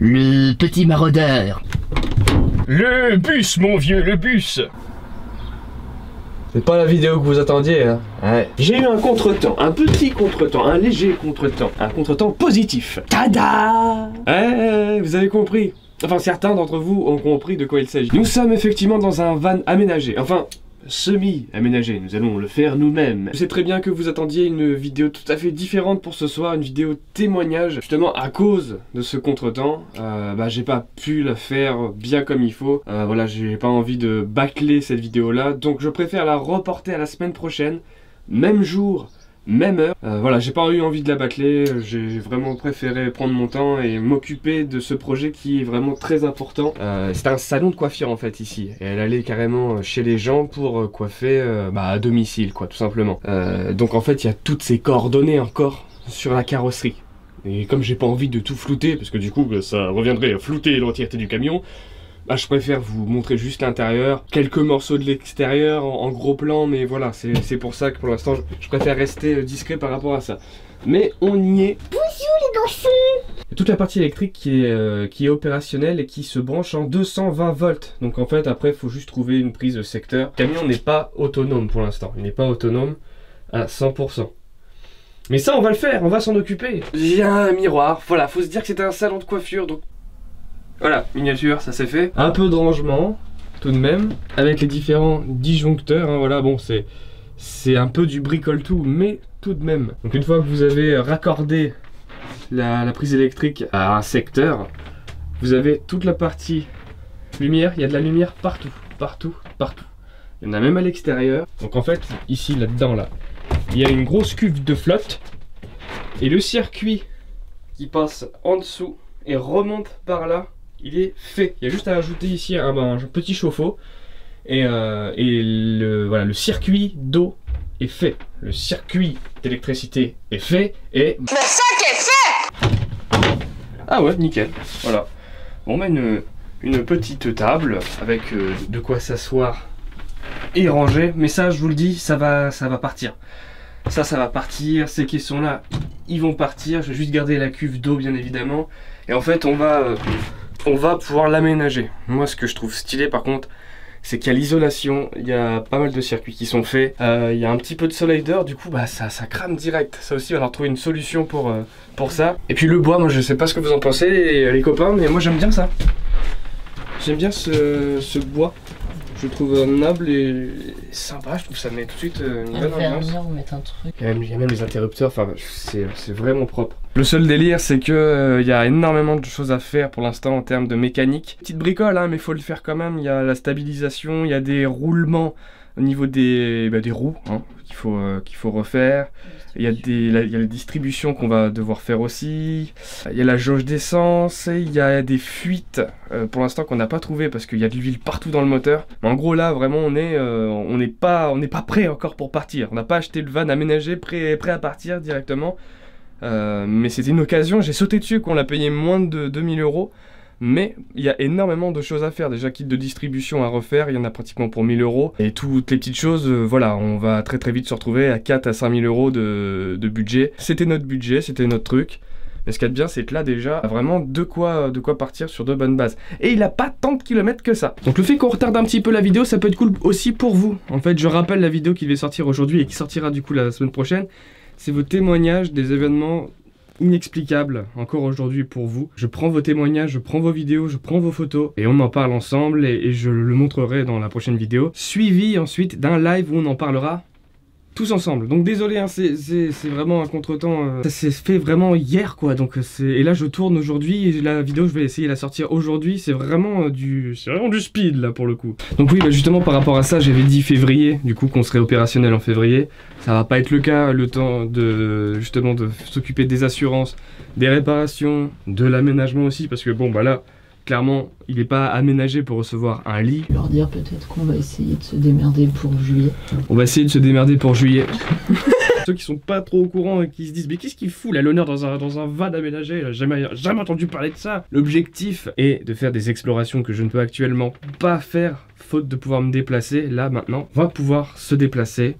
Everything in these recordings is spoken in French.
Le petit maraudeur. Le bus, mon vieux, le bus. C'est pas la vidéo que vous attendiez, hein. Ouais. J'ai eu un contretemps, un petit contretemps, un léger contretemps, un contretemps positif. Tada! Ouais, vous avez compris. Enfin, certains d'entre vous ont compris de quoi il s'agit. Nous sommes effectivement dans un van aménagé, enfin, semi-aménagé, nous allons le faire nous-mêmes. Je sais très bien que vous attendiez une vidéo tout à fait différente pour ce soir, une vidéo témoignage. Justement, à cause de ce contretemps, j'ai pas pu la faire bien comme il faut. Voilà, j'ai pas envie de bâcler cette vidéo-là, donc je préfère la reporter à la semaine prochaine, même jour, même heure. Voilà, j'ai pas eu envie de la bâcler, j'ai vraiment préféré prendre mon temps et m'occuper de ce projet qui est vraiment très important. C'est un salon de coiffure en fait ici, et elle allait carrément chez les gens pour coiffer à domicile quoi, tout simplement. Donc en fait il y a toutes ces coordonnées encore sur la carrosserie. Et comme j'ai pas envie de tout flouter, parce que du coup ça reviendrait à flouter l'entièreté du camion, je préfère vous montrer juste l'intérieur, quelques morceaux de l'extérieur en gros plan, mais voilà, c'est pour ça que pour l'instant je préfère rester discret par rapport à ça. Mais on y est. Bonjour les garçons. Toute la partie électrique qui est opérationnelle et qui se branche en 220 volts. Donc en fait après il faut juste trouver une prise de secteur. Le camion n'est pas autonome pour l'instant, il n'est pas autonome à 100%. Mais ça on va le faire, on va s'en occuper. J'ai un miroir, voilà, faut se dire que c'était un salon de coiffure, donc voilà, miniature, ça c'est fait. Un peu de rangement, tout de même, avec les différents disjoncteurs, hein, voilà, bon, c'est un peu du bricole-tout, mais tout de même. Donc une fois que vous avez raccordé la prise électrique à un secteur, vous avez toute la partie lumière, il y a de la lumière partout, partout, partout. Il y en a même à l'extérieur. Donc en fait, ici, là-dedans, là, il y a une grosse cuve de flotte, et le circuit qui passe en dessous et remonte par là, il est fait. Il y a juste à ajouter ici un petit chauffe-eau et le circuit d'eau est fait. Le circuit d'électricité est fait et... Le sac est fait. Ah ouais, nickel. Voilà. Bon bah une petite table avec de quoi s'asseoir et ranger. Mais ça, je vous le dis, ça va partir. Ça va partir. Ces caissons-là, ils vont partir. Je vais juste garder la cuve d'eau, bien évidemment. Et en fait, on va pouvoir l'aménager. Moi, ce que je trouve stylé, par contre, c'est qu'il y a l'isolation, il y a pas mal de circuits qui sont faits, il y a un petit peu de soleil dehors, du coup, ça crame direct. Ça aussi, on va trouver une solution pour ça. Et puis le bois, moi, je sais pas ce que vous en pensez, les copains, mais moi, j'aime bien ça. J'aime bien ce bois. Je le trouve noble et sympa, je trouve que ça met tout de suite une bonne ambiance. Mettre un truc. Il y a même les interrupteurs, enfin c'est vraiment propre. Le seul délire c'est que il y a énormément de choses à faire pour l'instant en termes de mécanique. Petite bricole hein, mais faut le faire quand même, il y a la stabilisation, il y a des roulements au niveau des roues hein, qu'il faut refaire. Il y a la distribution qu'on va devoir faire aussi. Il y a la jauge d'essence. Il y a des fuites pour l'instant qu'on n'a pas trouvé parce qu'il y a de l'huile partout dans le moteur. Mais en gros là vraiment on n'est pas prêt encore pour partir. On n'a pas acheté le van aménagé prêt à partir directement. Mais c'était une occasion. J'ai sauté dessus qu'on l'a payé moins de 2000 €. Mais il y a énormément de choses à faire, déjà kit de distribution à refaire, il y en a pratiquement pour 1000 €. Et toutes les petites choses, voilà, on va très vite se retrouver à 4 à 5000 € de budget. C'était notre budget, c'était notre truc. Mais ce qu'il y a de bien, c'est que là déjà, vraiment de quoi partir sur de bonnes bases. Et il n'a pas tant de kilomètres que ça. Donc le fait qu'on retarde un petit peu la vidéo, ça peut être cool aussi pour vous. En fait, je rappelle la vidéo qui devait sortir aujourd'hui et qui sortira du coup la semaine prochaine. C'est vos témoignages des événements inexplicable encore aujourd'hui pour vous. Je prends vos témoignages, je prends vos vidéos, je prends vos photos et on en parle ensemble et je le montrerai dans la prochaine vidéo. Suivi ensuite d'un live où on en parlera tous ensemble. Donc désolé, hein, c'est vraiment un contretemps. Ça s'est fait vraiment hier quoi. Donc et là je tourne aujourd'hui et la vidéo je vais essayer de la sortir aujourd'hui. C'est vraiment du speed là pour le coup. Donc oui, justement par rapport à ça, j'avais dit février, du coup qu'on serait opérationnel en février. Ça va pas être le cas, le temps de justement de s'occuper des assurances, des réparations, de l'aménagement aussi parce que bon bah là clairement il n'est pas aménagé pour recevoir un lit. Leur dire peut-être qu'on va essayer de se démerder pour juillet. On va essayer de se démerder pour juillet. Ceux qui sont pas trop au courant et qui se disent mais qu'est-ce qu'il fout là l'honneur dans un van aménagé, jamais entendu parler de ça. L'objectif est de faire des explorations que je ne peux actuellement pas faire faute de pouvoir me déplacer. Là maintenant on va pouvoir se déplacer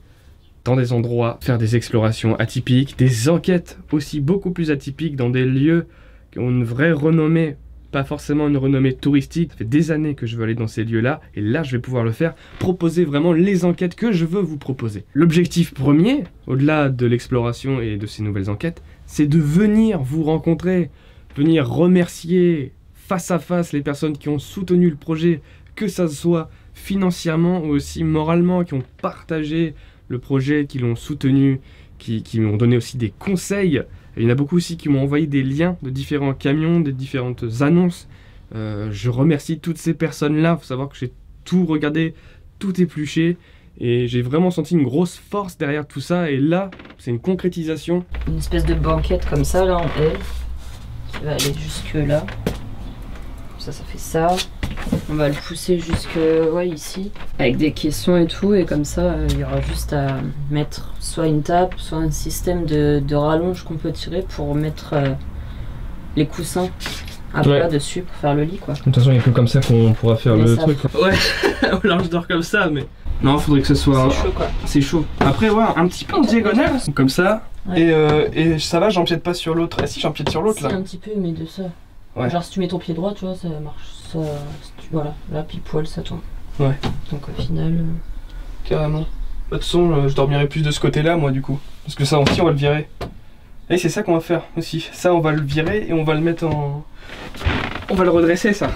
dans des endroits, faire des explorations atypiques, des enquêtes aussi beaucoup plus atypiques dans des lieux qui ont une vraie renommée pas forcément une renommée touristique. Ça fait des années que je veux aller dans ces lieux-là, et là je vais pouvoir le faire, proposer vraiment les enquêtes que je veux vous proposer. L'objectif premier, au-delà de l'exploration et de ces nouvelles enquêtes, c'est de venir vous rencontrer, venir remercier face à face les personnes qui ont soutenu le projet, que ça soit financièrement ou aussi moralement, qui ont partagé le projet, qui l'ont soutenu, qui m'ont donné aussi des conseils. Et il y en a beaucoup aussi qui m'ont envoyé des liens de différents camions, des différentes annonces. Je remercie toutes ces personnes-là. Il faut savoir que j'ai tout regardé, tout épluché. Et j'ai vraiment senti une grosse force derrière tout ça. Et là, c'est une concrétisation. Une espèce de banquette comme ça, là, en L, qui va aller jusque là. Ça fait ça. On va le pousser jusque ici, avec des caissons et tout. Et comme ça, il y aura juste à mettre soit une table, soit un système de rallonge qu'on peut tirer pour mettre les coussins à plat dessus pour faire le lit, quoi. De toute façon, il n'y a que comme ça qu'on pourra faire le truc. Ouais, alors je dors comme ça, mais... Non, faudrait que ce soit... C'est chaud, quoi. C'est chaud. Après, ouais, un petit peu en diagonale, comme ça. Ouais. Et ça va, j'empiète pas sur l'autre. Ah si, j'empiète sur l'autre, là. Si, un petit peu, mais de ça. Ouais. Genre, si tu mets ton pied droit, tu vois, ça marche. Ça, voilà, là, pile poil, ça tombe. Ouais. Donc au final... Carrément. De toute façon, je dormirai plus de ce côté-là, moi, du coup. Parce que ça aussi, on va le virer. Et c'est ça qu'on va faire aussi. Ça, on va le virer et on va le mettre en... On va le redresser, ça.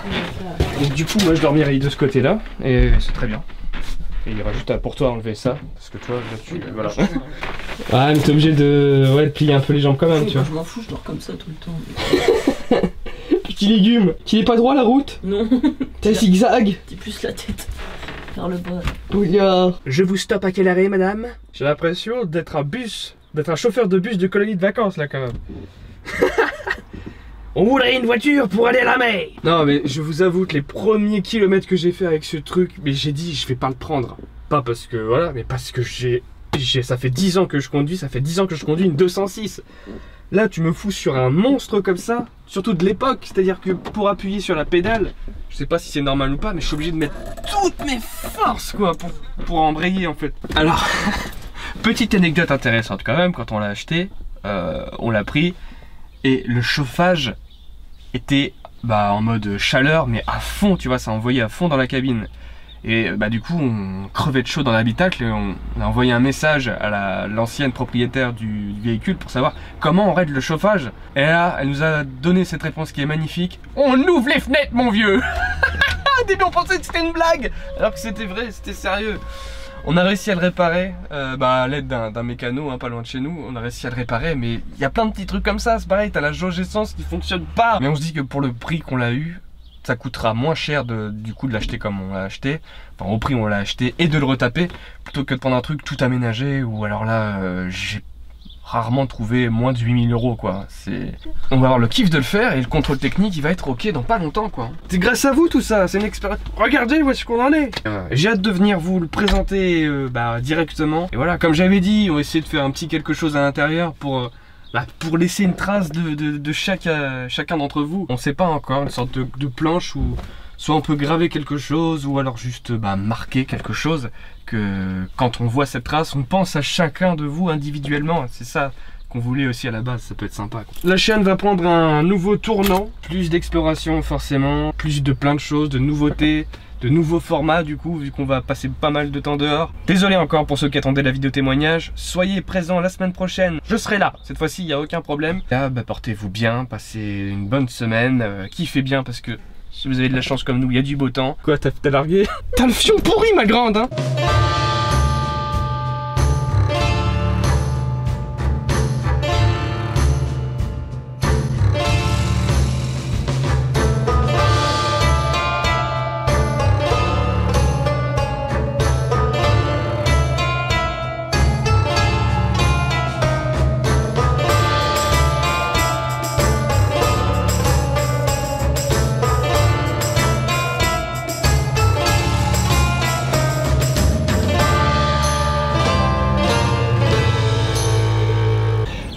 Donc du coup, moi, je dormirai de ce côté-là. Et c'est très bien. Et il y aura juste à, pour toi, enlever ça. Parce que toi, là, tu... Voilà. Ah, mais t'es obligé de plier un peu les jambes quand même, tu vois. Je m'en fous, je dors comme ça tout le temps. Petit légume. Qu'il est pas droit, la route? Non. T'as zigzag? T'es plus la tête vers le bas. Bouillard. Je vous stoppe à quel arrêt, madame? J'ai l'impression d'être un bus, d'être un chauffeur de bus de colonie de vacances, là, quand même. On voudrait une voiture pour aller à la mer. Non, mais je vous avoue que les premiers kilomètres que j'ai fait avec ce truc, mais j'ai dit, je vais pas le prendre. Pas parce que, voilà, mais parce que ça fait 10 ans que je conduis, une 206. Là, tu me fous sur un monstre comme ça, surtout de l'époque, c'est-à-dire que pour appuyer sur la pédale, je sais pas si c'est normal ou pas, mais je suis obligé de mettre toutes mes forces, quoi, pour embrayer, en fait. Alors, petite anecdote intéressante quand même, quand on l'a acheté, on l'a pris, et le chauffage était en mode chaleur, mais à fond, tu vois, ça envoyait à fond dans la cabine. Et du coup, on crevait de chaud dans l'habitacle et on a envoyé un message à l'ancienne propriétaire du véhicule pour savoir comment on règle le chauffage. Et là, elle nous a donné cette réponse qui est magnifique. On ouvre les fenêtres, mon vieux. Au début, on pensait que c'était une blague, alors que c'était vrai, c'était sérieux. On a réussi à le réparer, à l'aide d'un mécano, pas loin de chez nous. On a réussi à le réparer, mais il y a plein de petits trucs comme ça. C'est pareil, t'as la jauge essence qui fonctionne pas. Mais on se dit que pour le prix qu'on l'a eu, ça coûtera moins cher du coup de l'acheter comme on l'a acheté, enfin au prix où on l'a acheté, et de le retaper, plutôt que de prendre un truc tout aménagé, ou alors là, j'ai rarement trouvé moins de 8000 € quoi. On va avoir le kiff de le faire, et le contrôle technique il va être ok dans pas longtemps quoi. C'est grâce à vous tout ça, c'est une expérience. Regardez où est-ce qu'on en est. J'ai hâte de venir vous le présenter directement. Et voilà, comme j'avais dit, on va essayer de faire un petit quelque chose à l'intérieur pour laisser une trace de chacun d'entre vous. On sait pas encore, une sorte de planche où soit on peut graver quelque chose, ou alors juste marquer quelque chose, que quand on voit cette trace, on pense à chacun de vous individuellement. C'est ça qu'on voulait aussi à la base, ça peut être sympa quoi. La chaîne va prendre un nouveau tournant, plus d'exploration forcément, plus de plein de choses, de nouveautés, de nouveaux formats du coup, vu qu'on va passer pas mal de temps dehors. Désolé encore pour ceux qui attendaient la vidéo témoignage. Soyez présents la semaine prochaine, je serai là. Cette fois-ci, il n'y a aucun problème. Là, portez-vous bien, passez une bonne semaine, kiffez bien parce que si vous avez de la chance comme nous, il y a du beau temps. Quoi, t'as largué? T'as le fion pourri, ma grande, hein.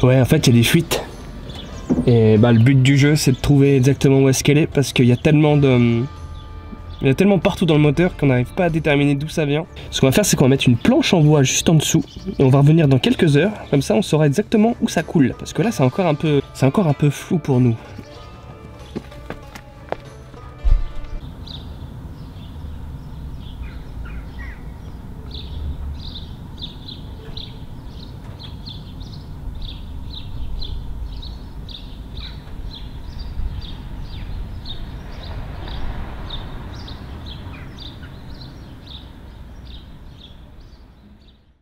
Ouais, en fait, il y a des fuites. Et le but du jeu, c'est de trouver exactement où est-ce qu'elle est, parce qu'il y a tellement de... Il y en a tellement partout dans le moteur qu'on n'arrive pas à déterminer d'où ça vient. Ce qu'on va faire, c'est qu'on va mettre une planche en bois juste en dessous. Et on va revenir dans quelques heures. Comme ça, on saura exactement où ça coule. Parce que là, c'est encore un peu flou pour nous.